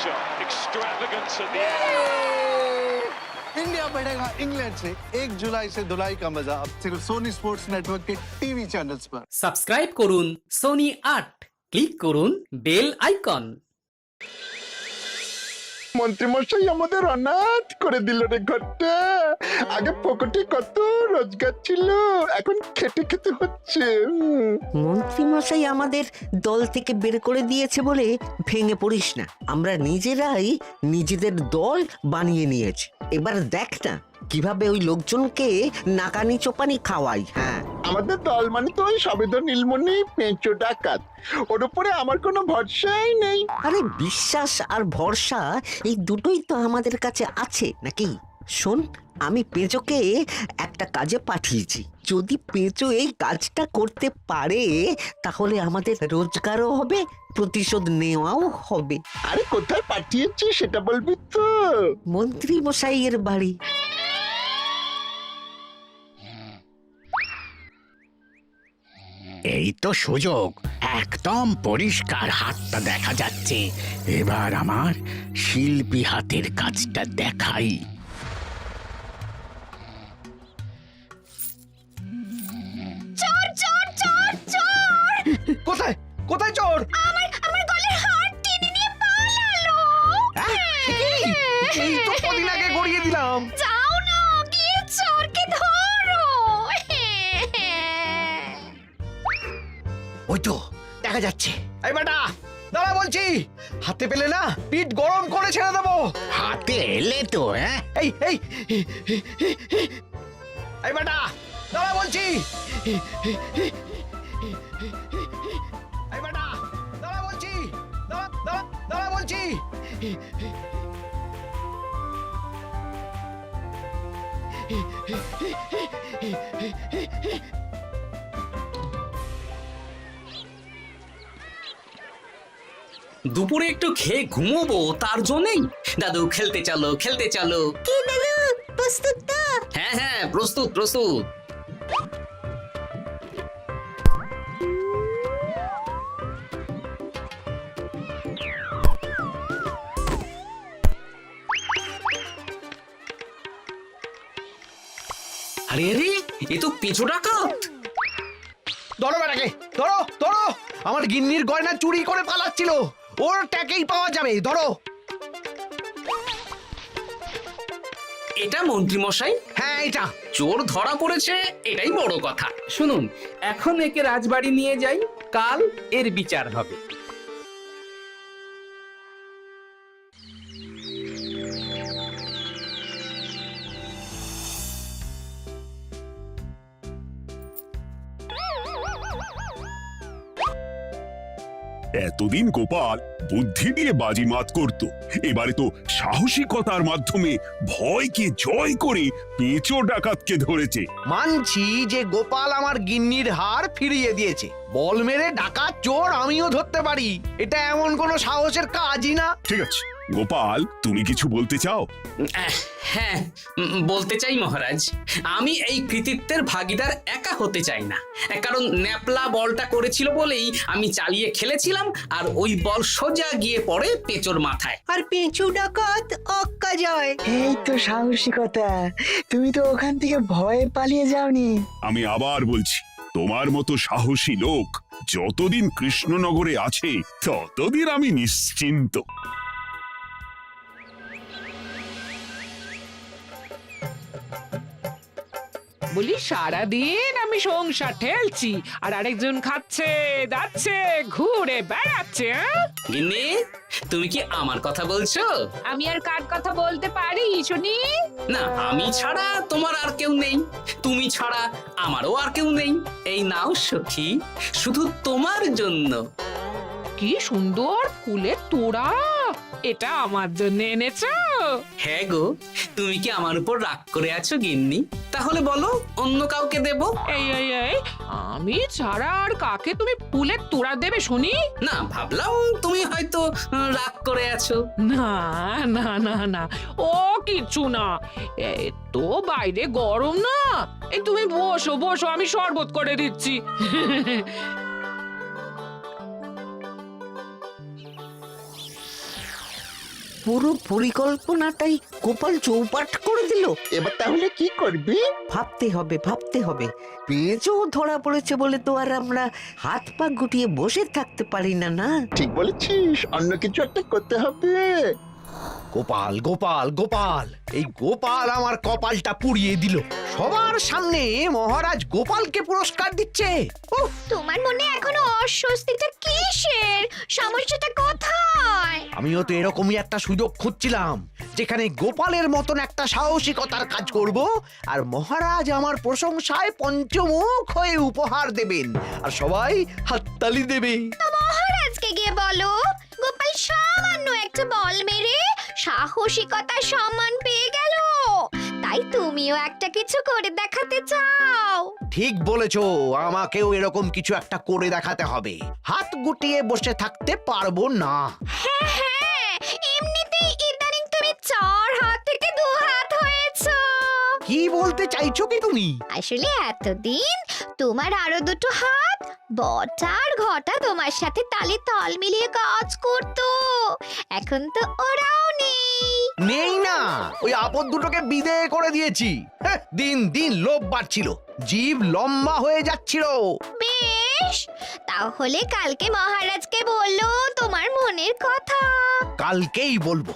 shot. Extravagance at the end. India बढ़ेगा England से 1 जुलाई से धुलाई का मजा अब सिर्फ सोनी स्पोर्ट्स नेटवर्क के टीवी चैनल्स पर। সাবস্ক্রাইব করুন সোনি 8, ক্লিক করুন বেল আইকন। মন্ত্রীমশাই আমাদের অনাথ করে দিল রে ঘরটা। আগে পকেটে কত রোজগার ছিল, এখন খেটে খেতে হচ্ছে। মন্ত্রী মশাই আমাদের দল থেকে বের করে দিয়েছে বলে ভেঙে পড়িস না, আমরা নিজেরাই নিজেদের দল বানিয়ে নিয়েছি। এবার দেখ না কিভাবে ওই লোকজনকে নাকানি চোপানি খাওয়াই। হ্যাঁ, আমাদের দল মানে তো ওই সবেদন নীলমণি পেঁচো ডাকাত, ওর উপরে আমার কোনো ভরসাই নেই। আরে বিশ্বাস আর ভরসা এই দুটোই তো আমাদের কাছে আছে নাকি? শোন, আমি পেঁচোকে একটা কাজে পাঠিয়েছি, যদি পেঁচো এই কাজটা করতে পারে তাহলে আমাদের রোজগারও হবে, প্রতিশোধ নেওয়াও হবে। আরে কোথায় পাঠিয়েছি সেটা বলবি তো? মন্ত্রী মশাইয়ের বাড়ি। এই তো সুযোগ, একদম পরিষ্কার হাতটা দেখা যাচ্ছে। এবার আমার শিল্পী হাতের কাজটা দেখাই। কোথায় কোথায় চোর? আমার গলার হার টেনে নিয়ে পালালো। এই তো কদিন আগে গড়িয়ে দিলাম। যাও না, গিয়ে চোরকে ধরো। ওই তো দেখা যাচ্ছে। এই বেটা দাঁড়া বলছি, হাতে পেলে না পিঠ গরম করে ছেড়ে দেবো। হাতে এলে তো এই এই এই বেটা দাঁড়া বলছি। এই বেটা দাঁড়া বলছি, দাঁড়া বলছি। দুপুরে একটু খেয়ে ঘুমোবো, তার জন্যই দাদু খেলতে চলো খেলতে চলো। কি দাদু, প্রস্তুত তো? হ্যাঁ হ্যাঁ, প্রস্তুত প্রস্তুত। আরে আরে, এ তো পেঁচো ডাকাত। ধরো বেটাকে, ধরো ধরো, আমার গিন্নির গয়না চুরি করে পালাচ্ছিল, ওর ট্যাকেই পাওয়া যাবে। ধরো। এটা মন্ত্রী মশাই? হ্যাঁ এটা। চোর ধরা পড়েছে, এটাই বড় কথা। শুনুন, এখন একে রাজবাড়ি নিয়ে যাই, কাল এর বিচার হবে। এতদিন গোপাল বুদ্ধি দিয়ে বাজিমাত করত, এবারে তো সাহসিকতার মাধ্যমে ভয়কে জয় করে পেঁচো ডাকাতকে ধরেছে। মানছি যে গোপাল আমার গিন্নির হার ফিরিয়ে দিয়েছে, বল মেরে ডাকাত চোর আমিও ধরতে পারি, এটা এমন কোনো সাহসের কাজই না। ঠিক আছে গোপাল, তুমি কিছু বলতে চাও? হ্যাঁ, বলতে চাই মহারাজ, আমি এই কৃতিত্বের ভাগীদার একা হতে চাই না। কারণ ন্যাপলা বলটা করেছিল বলেই আমি চালিয়ে খেলেছিলাম, আর ওই বল সোজা গিয়ে পড়ে পেঁচোর মাথায়। আর পেঁচু ডাকাত অক্কা যায়। এই তো সাহসিকতা, তুমি তো ওখান থেকে ভয়ে পালিয়ে যাওনি। আমি আবার বলছি, তোমার মতো সাহসী লোক যতদিন কৃষ্ণনগরে আছে ততদিন আমি নিশ্চিন্ত। বলি সারাদিন আমি সংসার ঠেলছি আর আরেকজন খাচ্ছে যাচ্ছে ঘুরে বেড়াচ্ছে। গিন্নি, তুমি কি আমার কথা বলছো? আমি আর কার কথা বলতে পারি শুনি? না, আমি ছাড়া তোমার আর কেউ নেই, তুমি ছাড়া আমারও আর কেউ নেই। এই নাও সখী, শুধু তোমার জন্য। কি সুন্দর ফুলের তোড়া, এটা আমার জন্য এনেছো? হ্যাঁ গো, তুমি কি আমার উপর রাগ করে আছো গিন্নি? তাহলে বলো, অন্য কাউকে দেব? এই এই এই, আমি ছাড়া আর কাকে তুমি ফুলের তোড়া দেবে শুনি? না, ভাবলাম তুমি হয়তো রাগ করে আছো। না না না না, ও কিচ্ছু না, এই তো বাইরে গরম না। এই তুমি বসো বসো, আমি শরবত করে দিচ্ছি। পুরো পরিকল্পনাটাই গোপাল চৌপাট করে দিল। এবার তাহলে কি করবি? ভাবতে হবে পেঁচো ধরা পড়েছে বলে তো আর আমরা হাত পা গুটিয়ে বসে থাকতে পারি না। না ঠিক বলেছিস, অন্য কিছু একটা করতে হবে। গোপাল গোপাল গোপাল, এই গোপাল আমার কপালটা পুড়িয়ে দিল। সবার সামনে মহারাজ গোপালকে পুরস্কার দিচ্ছে। উফ, তোমার মনে এখনো অস্বস্তিটা কিসের? সমস্যাটা কোথায়? আমিও তো এরকমই একটা সুযোগ খুঁজছিলাম, যেখানে গোপালের মতন একটা সাহসিকতার কাজ করব, আর মহারাজ আমার প্রশংসায় পঞ্চমুখ হয়ে উপহার দেবেন, আর সবাই হাততালি দেবে। তো মহারাজকে গিয়ে বলো, গোপাল সামান্য একটা বল মেরে সাহসিকতার সম্মান পেয়ে গেল, তাই তুমিও একটা কিছু করে দেখাতে চাও। ঠিক বলেছো, আমাকেও এরকম কিছু একটা করে দেখাতে হবে। হাত গুটিয়ে বসে থাকতে পারবো না। হ্যাঁ, এমনিতেই ইদানিং তুমি 4 হাত থেকে 2 হাত হয়েছো। কি বলতে চাইছো কি তুমি? আসলে এতদিন তোমার আরো 2টো হাত বটা আর ঘটা তোমার সাথে তালে তাল মিলিয়ে কাজ করতো, এখন তো ওরাও নেই না, ওই আপদ দুটোকে বিদেয় করে দিয়েছি। দিন দিন লোভ বাড়ছিল, জীব লম্বা হয়ে যাচ্ছিল। বেশ, তাহলে কালকে মহারাজকে বললো তোমার মনের কথা। কালকেই বলবো।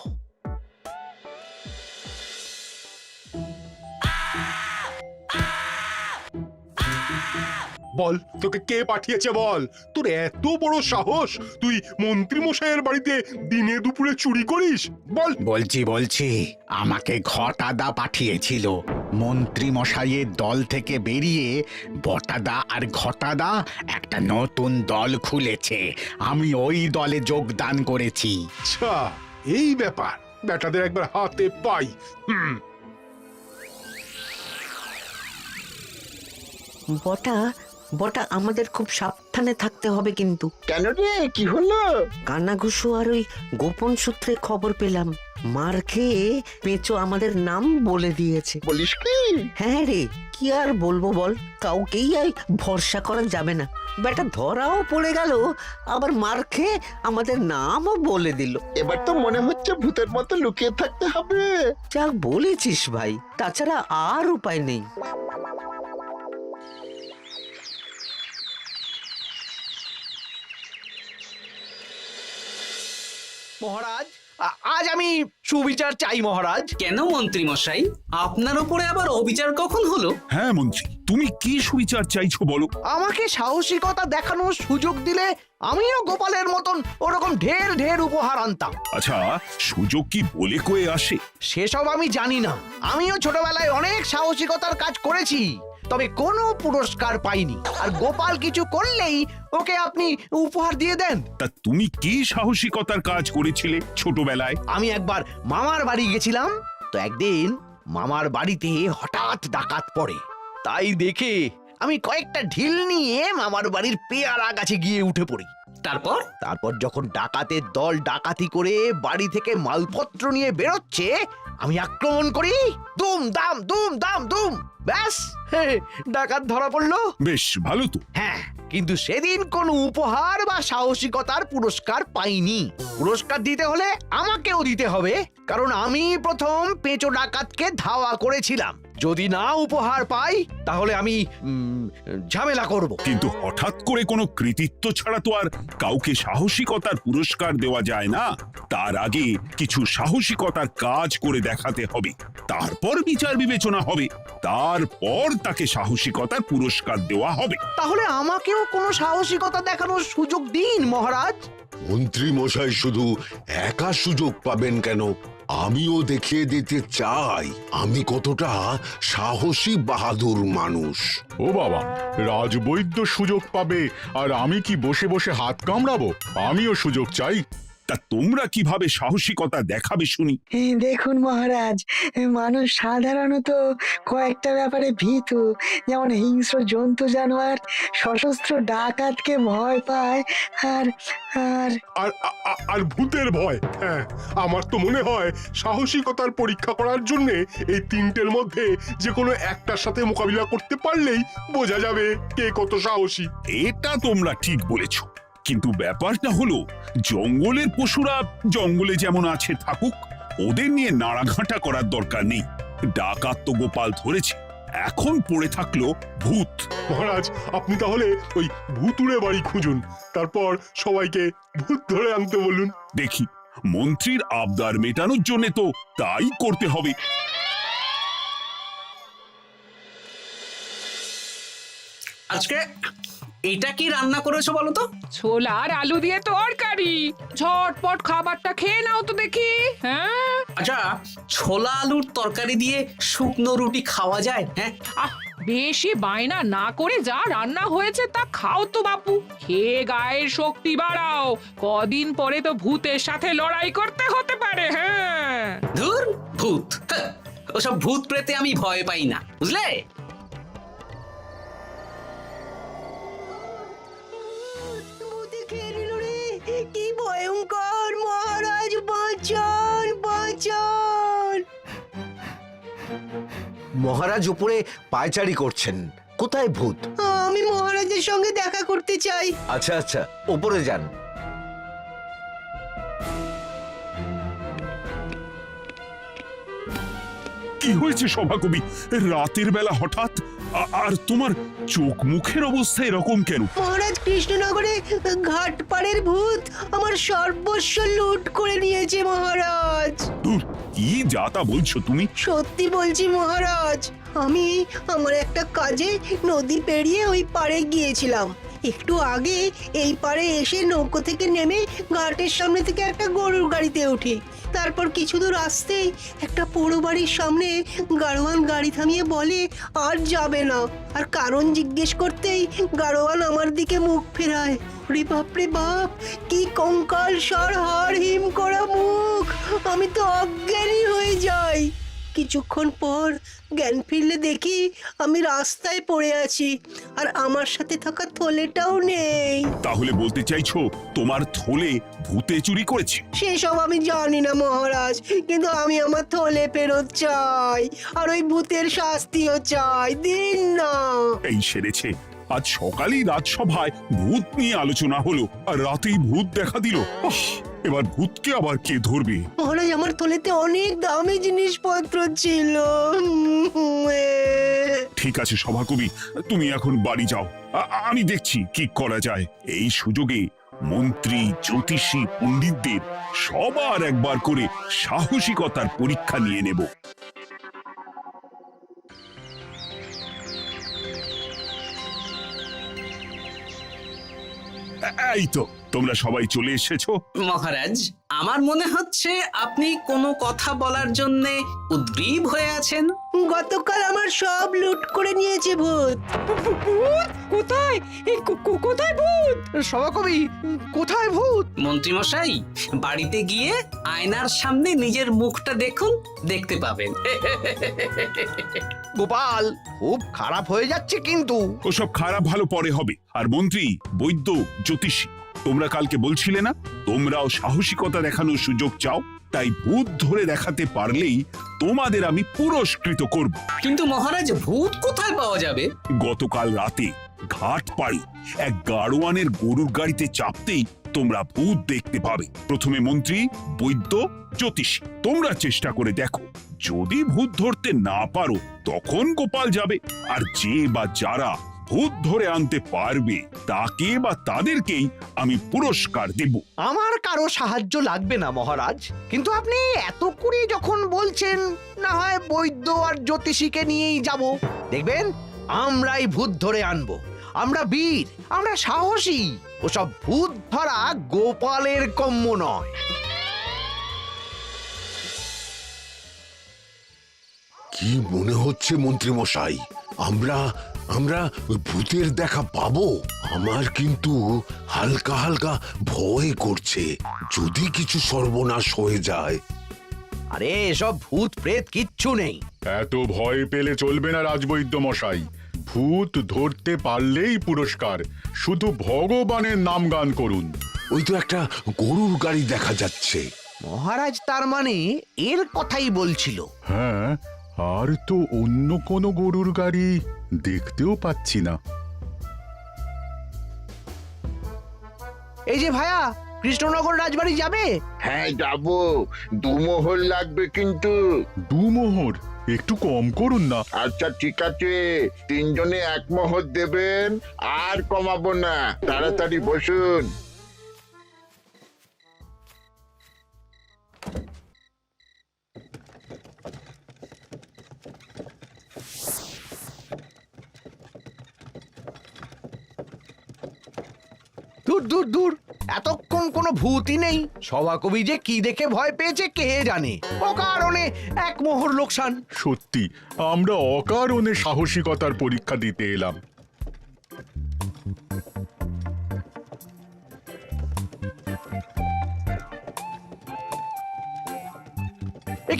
বল, তোকে কে পাঠিয়েছে বল? তোর এত বড় সাহস, তুই মন্ত্রী মশাইয়ের বাড়িতে দিনে দুপুরে চুরি করিস? বল। বলছি আমাকে ঘটাদা পাঠিয়েছিল। মন্ত্রী মশাইয়ের দল থেকে বেরিয়ে বটাদা আর ঘটাদা একটা নতুন দল খুলেছে, আমি ওই দলে যোগদান করেছি। আচ্ছা, এই ব্যাপার। বেটাদের একবার হাতে পাই। বটা আমাদের খুব সাবধানে থাকতে হবে কিন্তু। কেন রে, কি হলো? কানাঘুষো আর ওই গোপন সূত্রে খবর পেলাম, মার খেয়ে পেঁচো আমাদের নাম বলে দিয়েছে। বলিস কি? হ্যাঁ রে, কি আর বলবো বল, কাউকেই আর ভরসা করা যাবে না। বেটা ধরাও পড়ে গেল, আবার মার খেয়ে আমাদের নামও বলে দিল। এবার তো মনে হচ্ছে ভূতের মতো লুকিয়ে থাকতে হবে। যা বলেছিস ভাই, তাছাড়া আর উপায় নেই। মহারাজ, আজ আমি সুবিচার চাই মহারাজ। কেন মন্ত্রী মশাই, আপনার উপরে আবার অবিচার কখন হলো? হ্যাঁ মন্ত্রী, তুমি কি সুবিচার চাইছো বলো? আমাকে সাহসিকতা দেখানোর সুযোগ দিলে আমিও গোপালের মতন ওরকম ঢের ঢের উপহার আনতাম। আচ্ছা, সুযোগ কি বলে কয়ে আসে? সেসব আমি জানি না। আমিও ছোটবেলায় অনেক সাহসিকতার কাজ করেছি, তবে কোনো পুরস্কার পাইনি। আর গোপাল কিছু করলেই ওকে আপনি উপহার দিয়ে দেন। তা তুমি কি সাহসিকতার কাজ করেছিলে ছোটবেলায়? আমি একবার মামার বাড়ি গেছিলাম, তো একদিন মামার বাড়িতে হঠাৎ ডাকাত পড়ে। তাই দেখে আমি কয়েকটা ঢিল নিয়ে মামার বাড়ির পেয়ারা গাছে গিয়ে উঠে পড়ি। তারপর যখন ডাকাতের দল ডাকাতি করে বাড়ি থেকে মালপত্র নিয়ে বেরোচ্ছে, আমি আক্রমণ করি। দুম দাম দুম দাম দুম, ব্যাস ডাকাত ধরা পড়লো। বেশ ভালো তো। হ্যাঁ, কিন্তু সেদিন কোনো উপহার বা সাহসিকতার পুরস্কার পাইনি। পুরস্কার দিতে হলে আমাকেও দিতে হবে, কারণ আমি প্রথম পেঁচো ডাকাতকে ধাওয়া করেছিলাম। যদি না উপহার পাই তাহলে আমি ঝামেলা করব। কিন্তু হঠাৎ করে কোনো কৃতিত্ব ছাড়া তো আর কাউকে সাহসিকতার পুরস্কার দেওয়া যায় না। তার আগে কিছু সাহসিকতার কাজ করে দেখাতে হবে, তারপর বিচার বিবেচনা হবে, তারপর তাকে সাহসিকতার পুরস্কার দেওয়া হবে। তাহলে আমাকেও কোনো সাহসিকতা দেখানোর সুযোগ দিন মহারাজ। মন্ত্রী মশাই শুধু একা সুযোগ পাবেন কেন, আমিও দেখিয়ে দিতে চাই আমি কতটা সাহসী বাহাদুর মানুষ। ও বাবা, রাজবৈদ্য সুযোগ পাবে আর আমি কি বসে বসে হাত কামড়াবো? আমিও সুযোগ চাই। তা তোমরা কিভাবে সাহসিকতা দেখাবে শুনি? দেখুন মহারাজ, মানুষ সাধারণত কয়েকটা ব্যাপারে ভীতু, যেমন হিংস্র জন্তু জানোয়ার, সশস্ত্র ডাকাতকে ভয় পায়, আর আর আর ভূতের ভয়। হ্যাঁ, আমার তো মনে হয় সাহসিকতার পরীক্ষা করার জন্য এই তিনটের মধ্যে যে কোনো একটার সাথে মোকাবিলা করতে পারলেই বোঝা যাবে কে কত সাহসী। এটা তোমরা ঠিক বলেছ। কিন্তু ব্যাপারটা হলো জঙ্গলের পশুরা জঙ্গলে যেমন আছে থাকুক, ওদের নিয়ে নাড়াঘাটা করার দরকার নেই। ডাকাত তো গোপাল ধরেছে, এখন পড়ে থাকলো ভূত। মহারাজ, আপনি তাহলে ওই ভুতুড়ে বাড়ি খুঁজুন, তারপর সবাইকে ভূত ধরে আনতে বলুন। দেখি, মন্ত্রীর আবদার মেটানোর জন্য তো তাই করতে হবে। আজকে এটা কি রান্না করেছো বলো তো? ছোলা আর আলু দিয়ে তরকারি। ঝটপট খাবারটা খেয়ে নাও তো দেখি। হ্যাঁ, আচ্ছা, ছোলা আলুর তরকারি দিয়ে শুকনো রুটি খাওয়া যায়? হ্যাঁ, আহ, বেশি বায়না না করে যা রান্না হয়েছে তা খাও তো বাপু। খেয়ে গায়ের শক্তি বাড়াও, কদিন পরে তো ভূতের সাথে লড়াই করতে হতে পারে। হ্যাঁ, ধুর ভূত, হ্যাঁ, ওসব ভূত প্রেতে আমি ভয় পাই না, বুঝলে? কি ভয়ঙ্কর! মহারাজ বাঁচান, বাঁচান! মহারাজ উপরে পায়চারি করছেন, কোথায় ভূত? আমি মহারাজের সঙ্গে দেখা করতে চাই। আচ্ছা আচ্ছা, উপরে যান। কি হয়েছে সভাকবি? রাতের বেলা হঠাৎ আর তোমার চোখ মুখের অবস্থা এরকম কেন? মহারাজ, কৃষ্ণনগরে ঘাটপাড়ের ভূত আমার সর্বস্ব লুট করে নিয়েছে মহারাজ। দূর, কি যাতা বলছো তুমি? সত্যি বলছি মহারাজ, আমি আমার একটা কাজে নদী পেরিয়ে ওই পাড়ে গিয়েছিলাম। একটু আগে এই পাড়ে এসে নৌকো থেকে নেমে ঘাটের সামনে থেকে একটা গরুর গাড়িতে উঠি। তারপর কিছু দূর আসতেই একটা পোড়ো বাড়ির সামনে গাড়োয়ান গাড়ি থামিয়ে বলে আর যাবে না। আর কারণ জিজ্ঞেস করতেই গাড়োয়ান আমার দিকে মুখ ফেরায়। রে বাপ রে বাপ, কি কঙ্কাল সার হাড় হিম করা মুখ! আমি তো অজ্ঞানী হয়ে যাই। কিছুক্ষণ পর জ্ঞান ফিরলে দেখি আমি রাস্তায় পড়ে আছি, আর আমার সাথে থাকা থলেটাও নেই। তাহলে বলতে চাইছো তোমার থলে ভূতে চুরি করেছে? সেসব আমি জানি না মহারাজ, কিন্তু আমি আমার থলে ফেরত চাই, আর ওই ভূতের শাস্তিও চাই। দিন না। এই সেরেছে, আজ সকালেই রাজসভায় ভূত নিয়ে আলোচনা হলো, আর রাতেই ভূত দেখা দিল। এবার ভূতকে আবার কে ধরবে? মহারাজ, আমার থলেতে অনেক দামি জিনিসপত্র ছিল। ঠিক আছে সভাকবি, তুমি এখন বাড়ি যাও, আমি দেখছি কি করা যায়। এই সুযোগে মন্ত্রী, জ্যোতিষী, পণ্ডিতদের সবার একবার করে সাহসিকতার পরীক্ষা নিয়ে নেব। এই তো তোমরা সবাই চলে এসেছো। মহারাজ, আমার মনে হচ্ছে আপনি কোনো কথা বলার জন্য উদ্গ্রীব হয়ে আছেন। গতকাল আমার সব লুট করে নিয়েছে ভূত। কোথায়? কোথায় ভূত? সভাকবি, কোথায় ভূত? মন্ত্রী মশাই, বাড়িতে গিয়ে আয়নার সামনে নিজের মুখটা দেখুন, দেখতে পাবেন। গোপাল, খুব খারাপ হয়ে যাচ্ছে কিন্তু। ওসব খারাপ ভালো পরে হবে। আর মন্ত্রী, বৈদ্য, জ্যোতিষী, তোমরা কালকে বলছিলে না তোমরাও সাহসিকতা দেখানোর সুযোগ চাও? তাই ভূত ধরে দেখাতে পারলেই তোমাদের আমি পুরস্কৃত করব। কিন্তু মহারাজ, ভূত কোথায় পাওয়া যাবে? গতকাল রাতে ঘাট পাড়ি এক গাড়োয়ানের গরুর গাড়িতে চাপতেই তোমরা ভূত দেখতে পাবে। প্রথমে মন্ত্রী, বৈদ্য, জ্যোতিষী, তোমরা চেষ্টা করে দেখো। যদি ভূত ধরতে না পারো তখন গোপাল যাবে, আর যে বা যারা ভূত ধরে আনতে পারবে তাকে বা তাদেরকেই আমি পুরস্কার দেব। আমার কারো সাহায্য লাগবে না মহারাজ, কিন্তু আপনি এত করে যখন বলছেন, না হয় বৈদ্য আর জ্যোতিষীকে নিয়েই যাব। দেখবেন আমরাই ভূত ধরে আনবো। আমরা বীর, আমরা সাহসী। ওসব ভূত ধরা গোপালের কম্য নয়। কি মনে হচ্ছে মন্ত্রী মশাই, আমরা আমরা ভূতের দেখা পাবো? আমার কিন্তু হালকা হালকা ভয় করছে, যদি কিছু সর্বনাশ হয়ে যায়। আরে এসব ভূত প্রেত কিচ্ছু নেই। এত ভয় পেলে চলবে না রাজবৈদ্য মশাই। ভূত ধরতে পারলেই পুরস্কার, শুধু ভগবানের নাম গান করুন। ওই তো একটা গরুর গাড়ি দেখা যাচ্ছে। মহারাজ তার মানে এর কথাই বলছিল। হ্যাঁ, আর তো অন্য কোনো গরুর গাড়ি দেখতেও পাচ্ছি না। এই যে ভায়া, কৃষ্ণনগর রাজবাড়ি যাবে? হ্যাঁ যাব, 2 মোহর লাগবে কিন্তু। 2 মোহর একটু কম করুন না। আচ্ছা ঠিক আছে, 3 জনে 1 মোহর দেবেন, আর কমাবো না। তাড়াতাড়ি বসুন। দূর দূর দূর, এতক্ষণ কোনো ভূতই নেই। সভাকবি যে কি দেখে ভয় পেয়েছে কে জানে। অকারণে 1 মোহর লোকসান। সত্যি আমরা অকারণে সাহসিকতার পরীক্ষা দিতে এলাম।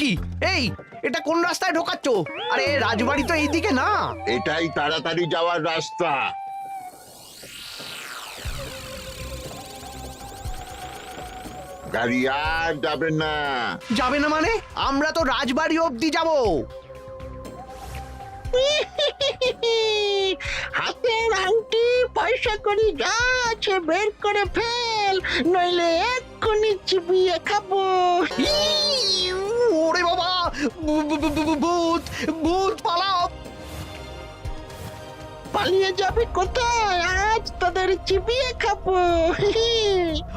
কি এই, এটা কোন রাস্তায় ঢোকাচ্ছ? আরে রাজবাড়ি তো এইদিকে না। এটাই তাড়াতাড়ি যাওয়ার রাস্তা। গাড়ি আর যাবে না। যাবে না মানে? আমরা তো রাজবাড়ি অবধি যাব। হাতের আংটি, পয়সা করি যা আছে বের করে ফেল, নইলে এক্ষুনি চিবিয়ে খাবো। ওরে বাবা, ভূত ভূত, পালাও। পালিয়ে যাবে কোথায়? আজ তাদের চিবিয়ে খাবো।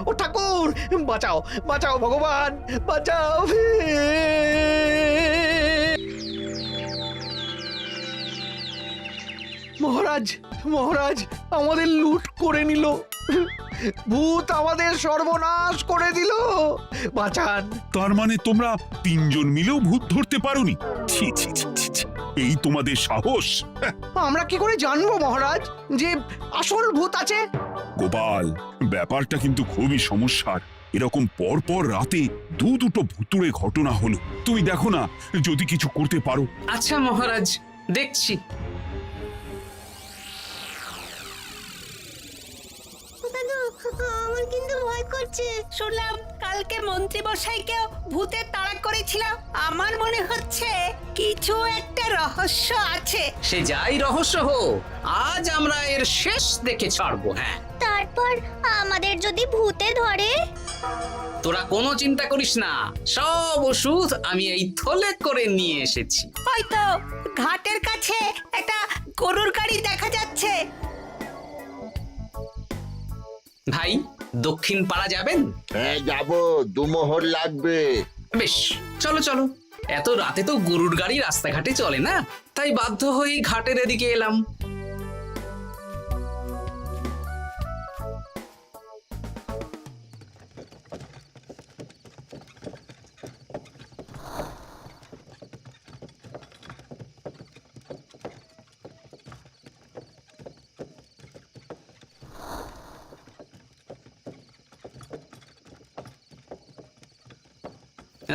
ও ঠাকুর, বাঁচাও বাঁচাও, ভগবান বাঁচাও। মহারাজ মহারাজ, আমাদের লুট করে নিল। ভূত আমাদের সর্বনাশ করে দিল, বাঁচান। তার মানে তোমরা 3 জন মিলেও ভূত ধরতে পারোনি? ছি ছি ছি ছি ছি, এই তোমাদের সাহস! আমরা কি করে জানবো মহারাজ যে আসল ভূত আছে? গোপাল, ব্যাপারটা কিন্তু খুবই সমস্যার। এরকম পর পর রাতে দুটো ভুতুড়ে ঘটনা হলো। তুমি দেখো না, যদি কিছু করতে পারো। আচ্ছা মহারাজ, দেখছি। আমার কিন্তু ভয় করছে। শুনলাম কালকে মন্ত্রী মশাইকেও ভূতের তাড়া করেছিল। আমার মনে হচ্ছে কিছু একটা রহস্য আছে। সে যাই রহস্য হোক, আজ আমরা এর শেষ দেখে ছাড়বো। হ্যাঁ, তারপর আমাদের যদি ভূতে ধরে? তোরা কোনো চিন্তা করিস না, সব ওষুধ আমি এই থলে করে নিয়ে এসেছি। হয়তো ঘাটের কাছে একটা গরুর গাড়ি দেখা যাচ্ছে। ভাই, দক্ষিণ পাড়া যাবেন? হ্যাঁ যাব, 2 মোহর লাগবে। বেশ, চলো চলো। এত রাতে তো গরুর গাড়ি রাস্তাঘাটে চলে না, তাই বাধ্য হয়ে ঘাটের এদিকে এলাম।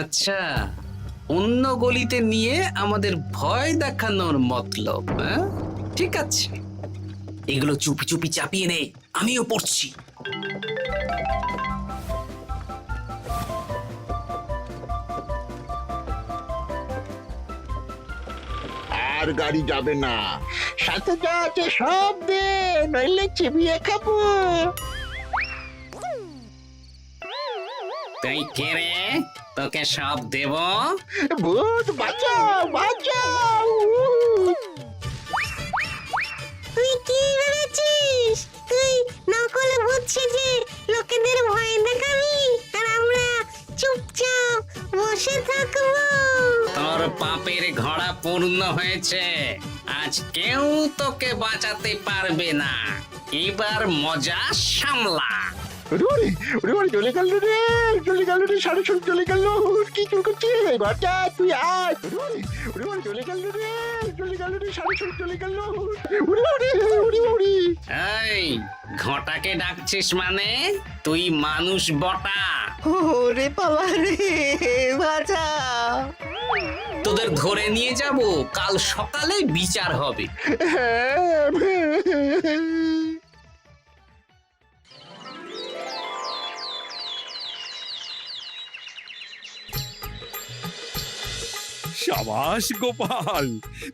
আচ্ছা, অন্য গলিতে নিয়ে আমাদের ভয় দেখানোর মতলব? হ্যাঁ, ঠিক আছে, এগুলো চুপি চুপি চাপিয়ে নে, আমিও পড়ছি। আর গাড়ি যাবে না। সাথে যা আছে সব দে, নইলে চিবিয়ে খাবো। তুই কে রে? তোকে সব দেব? ভূত বাঁচাও বাঁচাও। তুই কি ভেবেছিস? তুই নকল ভূত সেজে লোকেদের ভয় দেখাবি, আর আমরা চুপচাপ বসে থাকবো? তোর পাপের ঘোড়া পূর্ণ হয়েছে, আজ কেউ তোকে বাঁচাতে পারবে না। এবার মজা সামলা। চলে গেল রে, চলে গেল রে, সাড়ে ছয় চলে গেল। কি চুল করছিস ঘরটা? তুই আয়। চলে গেল রে, চলে গেল রে, সাড়ে ছয় চলে গেল। এই ঘটাকে ডাকছিস মানে? তুই মানুষ বটা? ওরে বাবা রে, বাঁচা। তোদের ধরে নিয়ে যাব, কাল সকালে বিচার হবে। সাবাস গোপাল,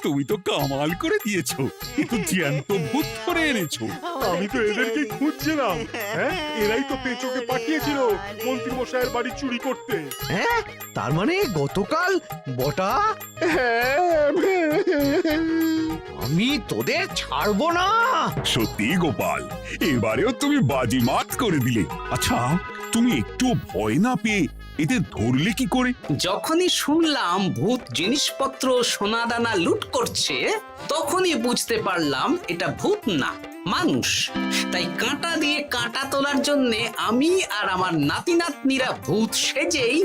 তুমি তো কামাল করে দিয়েছো, কিন্তু জ্যান্ত ভূত ধরে এনেছো। আমি তো এদেরকে খুঁজছিলাম। হ্যাঁ, এরাই তো পেঁচোকে পাঠিয়েছিল মন্ত্রী মশাইয়ের বাড়ি চুরি করতে। হ্যাঁ, তার মানে গতকাল বটা? আমি তোদের ছাড়বো না। সত্যি গোপাল, এবারেও তুমি বাজিমাত করে দিলে। আচ্ছা, তুমি একটু ভয় না পেয়ে এদের ধরলে কি করে? যখনই শুনলাম ভূত জিনিসপত্র সোনাদানা লুট করছে, তখনই বুঝতে পারলাম এটা ভূত না, মানুষ। তাই কাঁটা দিয়ে কাঁটা তোলার জন্য আমি আর আমার নাতি নাতনিরা ভূত সেজেই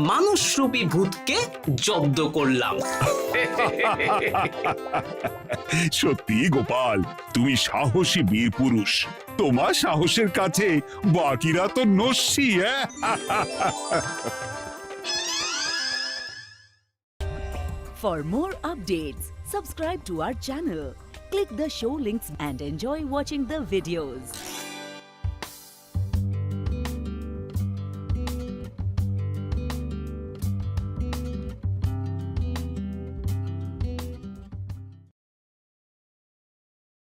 মানুষরূপী ভূতকে জব্দ করলাম। সত্যি গোপাল, তুমি সাহসী বীর পুরুষ। তোমার সাহসের কাছে বাকিরা তো নস্যি। For more updates, subscribe to our channel, click the show links and enjoy watching the videos.